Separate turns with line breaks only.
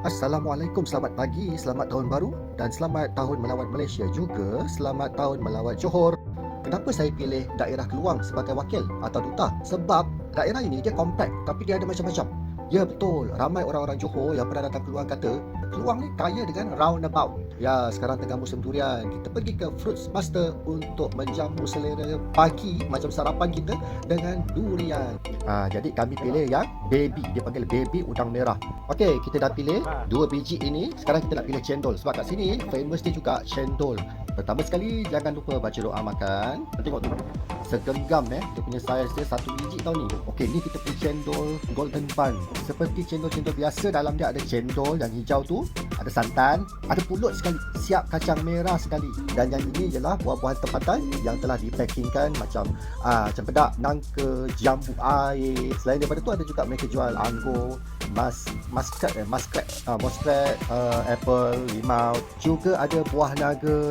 Assalamualaikum, selamat pagi, selamat tahun baru dan selamat tahun melawat Malaysia juga, selamat tahun melawat Johor. Kenapa saya pilih daerah Keluang sebagai wakil atau duta? Sebab daerah ini dia kompak tapi dia ada macam-macam. Ya betul, ramai orang-orang Johor yang pernah datang Keluang kata, Keluang ni kaya dengan roundabout. Ya, sekarang tengah musim durian. Kita pergi ke Fruits Master untuk menjamu selera pagi macam sarapan kita dengan durian. Jadi kami pilih yang baby, dia panggil baby udang merah. Okey, kita dah pilih dua biji ini. Sekarang kita nak pilih cendol. Sebab kat sini famous dia juga cendol. Pertama sekali jangan lupa baca doa makan. Tengok tu, segenggam dia punya saiz dia satu biji tau ni. Okey, ni kita pilih cendol golden bun. Seperti cendol-cendol biasa, dalam dia ada cendol yang hijau tu, ada santan, ada pulut sekali, siap kacang merah sekali. Dan yang ini ialah buah-buahan tempatan yang telah dipackingkan macam cempedak, nangka, jambu air. Selain daripada tu ada juga mereka jual anggur, muscat, apple, limau. Juga ada buah naga